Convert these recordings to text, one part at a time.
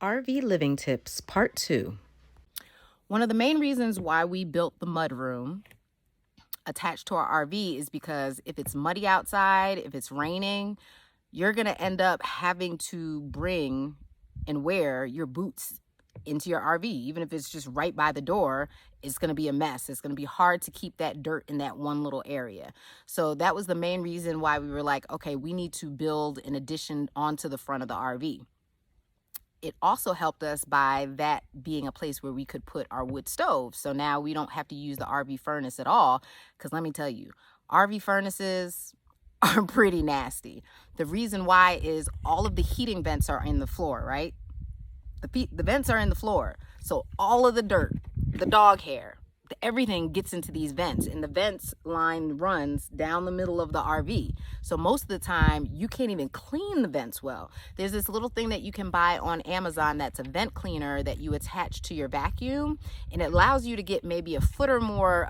RV Living Tips, Part 2. One of the main reasons why we built the mudroom attached to our RV is because if it's muddy outside, if it's raining, you're going to end up having to bring and wear your boots into your RV. Even if it's just right by the door, it's going to be a mess. It's going to be hard to keep that dirt in that one little area. So that was the main reason why we were like, okay, we need to build an addition onto the front of the RV. It also helped us by that being a place where we could put our wood stove. So now we don't have to use the RV furnace at all. Because let me tell you, RV furnaces are pretty nasty. The reason why is all of the heating vents are in the floor, right? The vents are in the floor. So all of the dirt, the dog hair, everything gets into these vents, and the vents line runs down the middle of the RV. So most of the time you can't even clean the vents well. There's this little thing that you can buy on Amazon that's a vent cleaner that you attach to your vacuum, and it allows you to get maybe a foot or more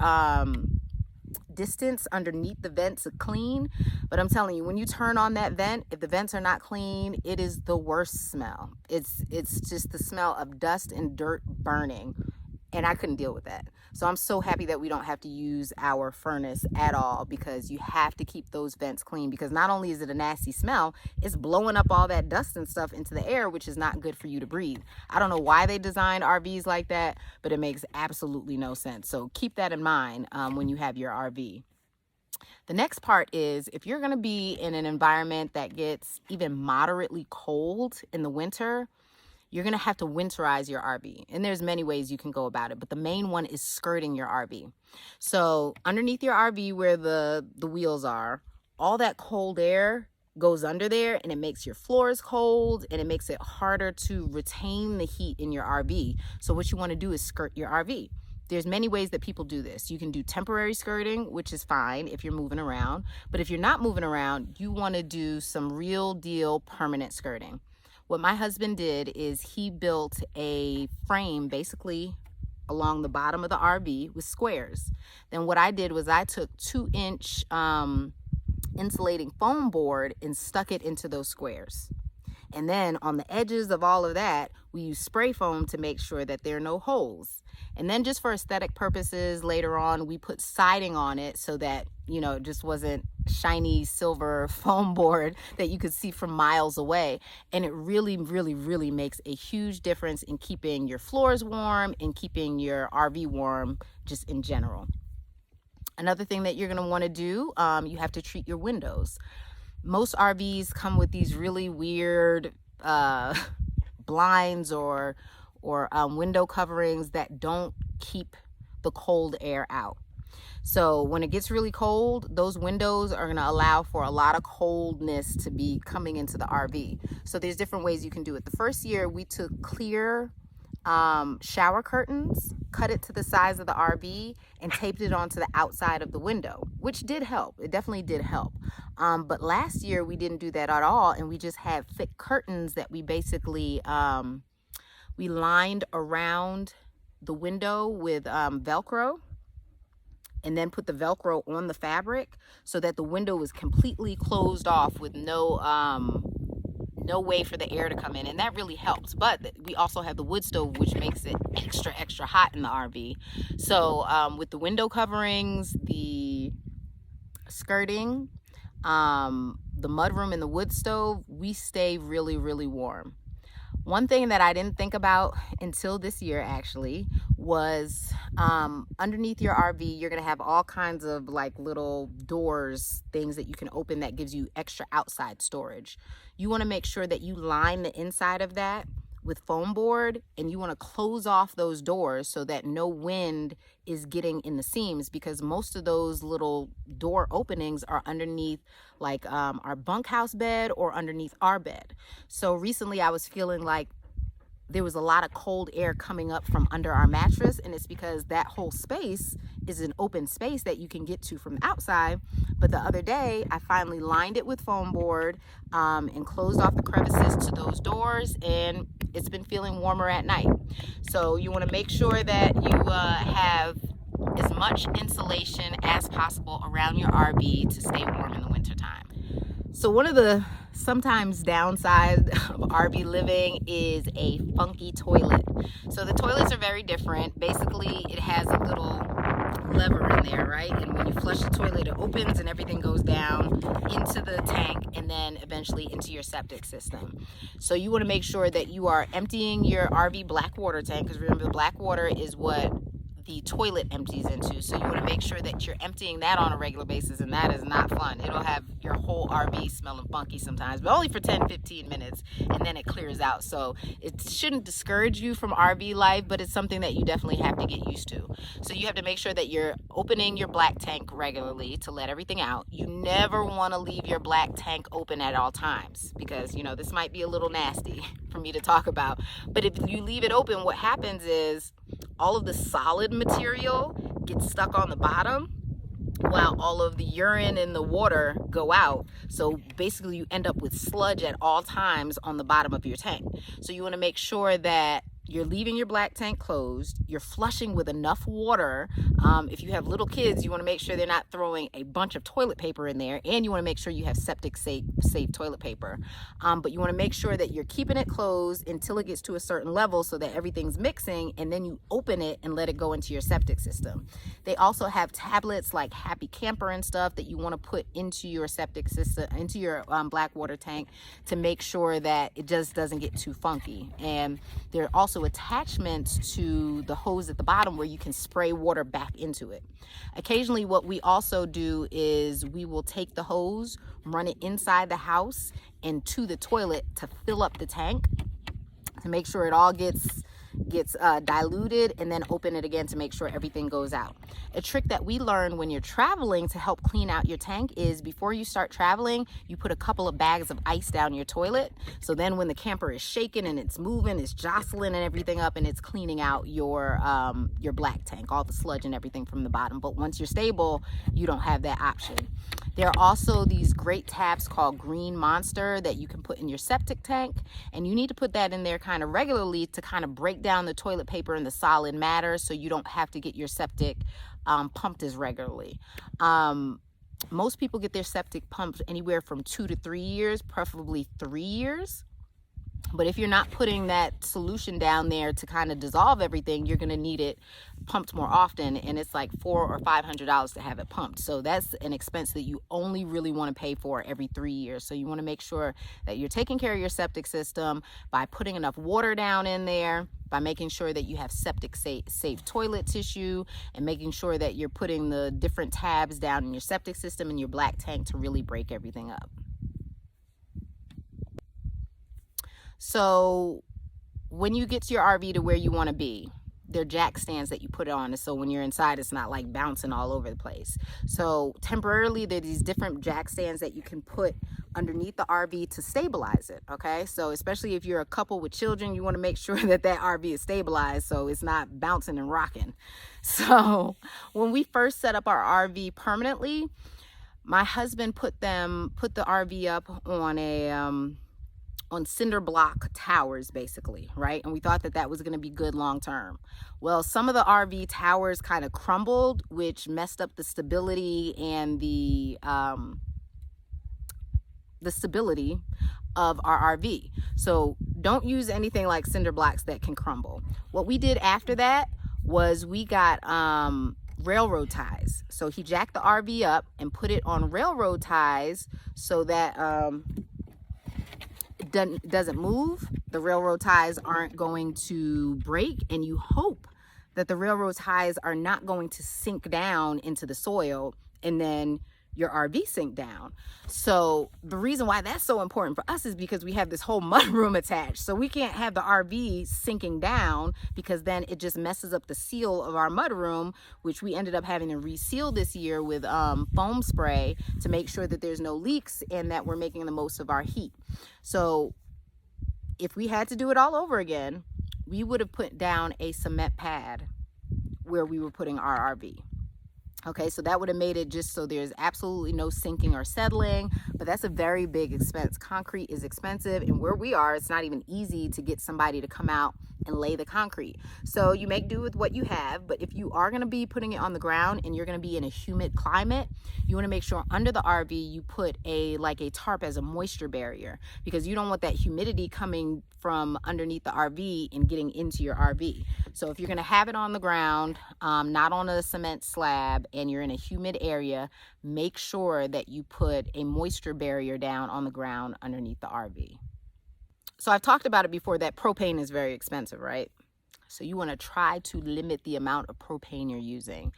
distance underneath the vents to clean. But I'm telling you, when you turn on that vent, if the vents are not clean, it is the worst smell. It's just the smell of dust and dirt burning, and I couldn't deal with that. So I'm so happy that we don't have to use our furnace at all, because you have to keep those vents clean, because not only is it a nasty smell, it's blowing up all that dust and stuff into the air, which is not good for you to breathe. I don't know why they designed RVs like that, but it makes absolutely no sense. So keep that in mind when you have your RV. The next part is, if you're going to be in an environment that gets even moderately cold in the winter, you're going to have to winterize your RV. And there's many ways you can go about it, but the main one is skirting your RV. So underneath your RV where the wheels are, all that cold air goes under there, and it makes your floors cold, and it makes it harder to retain the heat in your RV. So what you want to do is skirt your RV. There's many ways that people do this. You can do temporary skirting, which is fine if you're moving around. But if you're not moving around, you want to do some real deal permanent skirting. What my husband did is he built a frame basically along the bottom of the RV with squares. Then what I did was I took 2-inch insulating foam board and stuck it into those squares. And then on the edges of all of that, we use spray foam to make sure that there are no holes. And then just for aesthetic purposes, later on, we put siding on it so that, you know, it just wasn't shiny silver foam board that you could see from miles away. And it really, really, really makes a huge difference in keeping your floors warm and keeping your RV warm just in general. Another thing that you're going to want to do, you have to treat your windows. Most RVs come with these really weird blinds or window coverings that don't keep the cold air out. So when it gets really cold, those windows are going to allow for a lot of coldness to be coming into the RV. So there's different ways you can do it. The first year we took clear shower curtains, cut it to the size of the RV, and taped it onto the outside of the window, which did help. It definitely did help. But last year we didn't do that at all, and we just had thick curtains that we basically we lined around the window with Velcro, and then put the Velcro on the fabric so that the window was completely closed off with no way for the air to come in, and that really helps. But we also have the wood stove, which makes it extra hot in the RV. So with the window coverings, the skirting, the mudroom, and the wood stove, we stay really, really warm. One thing that I didn't think about until this year actually was underneath your RV, you're going to have all kinds of like little doors, things that you can open that gives you extra outside storage. You want to make sure that you line the inside of that with foam board, and you want to close off those doors so that no wind is getting in the seams, because most of those little door openings are underneath like our bunkhouse bed or underneath our bed. So recently I was feeling like there was a lot of cold air coming up from under our mattress, and it's because that whole space is an open space that you can get to from the outside. But the other day I finally lined it with foam board and closed off the crevices to those doors, and it's been feeling warmer at night. So you want to make sure that you have as much insulation as possible around your RV to stay warm in the wintertime. So one of the sometimes downside of RV living is a funky toilet. So the toilets are very different. Basically, it has a little lever in there, right? And when you flush the toilet, it opens and everything goes down into the tank and then eventually into your septic system. So you want to make sure that you are emptying your RV black water tank, because remember, the black water is what the toilet empties into. So you want to make sure that you're emptying that on a regular basis, and that is not fun. It'll have your whole RV smelling funky sometimes, but only for 10-15 minutes, and then it clears out. So it shouldn't discourage you from RV life, but it's something that you definitely have to get used to. So you have to make sure that you're opening your black tank regularly to let everything out. You never want to leave your black tank open at all times, because you know this might be a little nasty for me to talk about, but if you leave it open, what happens is all of the solid material gets stuck on the bottom while all of the urine and the water go out. So basically you end up with sludge at all times on the bottom of your tank. So you want to make sure that you're leaving your black tank closed, you're flushing with enough water. If you have little kids, you want to make sure they're not throwing a bunch of toilet paper in there, and you want to make sure you have septic safe toilet paper. But you want to make sure that you're keeping it closed until it gets to a certain level so that everything's mixing, and then you open it and let it go into your septic system. They also have tablets like Happy Camper and stuff that you want to put into your septic system, into your black water tank, to make sure that it just doesn't get too funky. And there are also attachments to the hose at the bottom where you can spray water back into it. Occasionally what we also do is we will take the hose, run it inside the house and to the toilet to fill up the tank, to make sure it all gets diluted, and then open it again to make sure everything goes out. A trick that we learned when you're traveling to help clean out your tank is before you start traveling, you put a couple of bags of ice down your toilet. So then when the camper is shaking and it's moving, it's jostling and everything up, and it's cleaning out your black tank, all the sludge and everything from the bottom. But once you're stable, you don't have that option. There are also these great tabs called Green Monster that you can put in your septic tank, and you need to put that in there kind of regularly to kind of break down the toilet paper and the solid matter, so you don't have to get your septic pumped as regularly. Most people get their septic pumped anywhere from 2 to 3 years, preferably 3 years. But if you're not putting that solution down there to kind of dissolve everything, you're going to need it pumped more often, and it's like $400 or $500 to have it pumped. So that's an expense that you only really want to pay for every 3 years. So you want to make sure that you're taking care of your septic system by putting enough water down in there, by making sure that you have septic safe toilet tissue, and making sure that you're putting the different tabs down in your septic system and your black tank to really break everything up. So when you get to your RV to where you want to be, there are jack stands that you put on, so when you're inside, it's not like bouncing all over the place. So temporarily, there are these different jack stands that you can put underneath the RV to stabilize it, okay? So especially if you're a couple with children, you want to make sure that that RV is stabilized so it's not bouncing and rocking. So when we first set up our RV permanently, my husband put the RV up on cinder block towers, basically, right? And we thought that that was going to be good long term. Well, some of the RV towers kind of crumbled, which messed up the stability and the stability of our RV. So don't use anything like cinder blocks that can crumble. What we did after that was we got railroad ties. So he jacked the RV up and put it on railroad ties so that doesn't move. The railroad ties aren't going to break, and you hope that the railroad ties are not going to sink down into the soil and then your RV sink down. So the reason why that's so important for us is because we have this whole mudroom attached. So we can't have the RV sinking down, because then it just messes up the seal of our mudroom, which we ended up having to reseal this year with foam spray to make sure that there's no leaks and that we're making the most of our heat. So if we had to do it all over again, we would have put down a cement pad where we were putting our RV. Okay, so that would have made it just so there's absolutely no sinking or settling, but that's a very big expense. Concrete is expensive, and where we are, it's not even easy to get somebody to come out and lay the concrete. So you make do with what you have, but if you are going to be putting it on the ground and you're going to be in a humid climate, you want to make sure under the RV you put a tarp as a moisture barrier, because you don't want that humidity coming from underneath the RV and getting into your RV. So if you're going to have it on the ground, not on a cement slab, and you're in a humid area, make sure that you put a moisture barrier down on the ground underneath the RV. So I've talked about it before that propane is very expensive, right? So you want to try to limit the amount of propane you're using.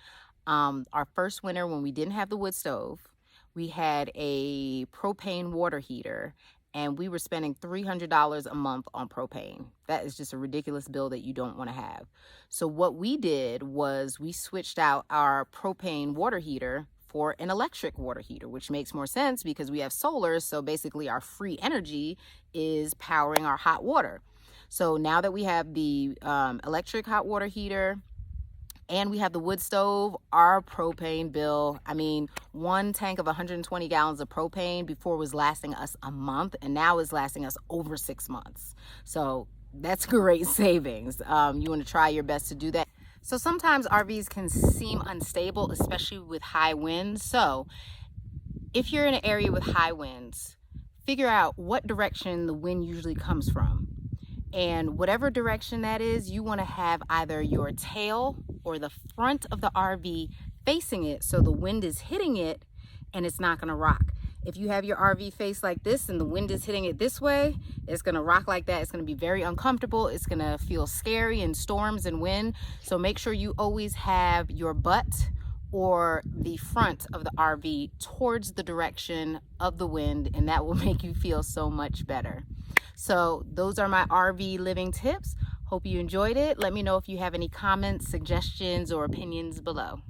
Our first winter, when we didn't have the wood stove, we had a propane water heater, and we were spending $300 a month on propane. That is just a ridiculous bill that you don't want to have. So what we did was we switched out our propane water heater for an electric water heater, which makes more sense because we have solar. So basically our free energy is powering our hot water. So now that we have the electric hot water heater and we have the wood stove, our propane bill, I mean, one tank of 120 gallons of propane before was lasting us a month, and now is lasting us over 6 months. So that's great savings. You want to try your best to do that. So sometimes RVs can seem unstable, especially with high winds. So if you're in an area with high winds, figure out what direction the wind usually comes from. And whatever direction that is, you want to have either your tail or the front of the RV facing it so the wind is hitting it and it's not going to rock. If you have your RV face like this and the wind is hitting it this way, it's going to rock like that. It's going to be very uncomfortable. It's going to feel scary in storms and wind. So make sure you always have your butt or the front of the RV towards the direction of the wind, and that will make you feel so much better. So those are my RV living tips. Hope you enjoyed it. Let me know if you have any comments, suggestions, or opinions below.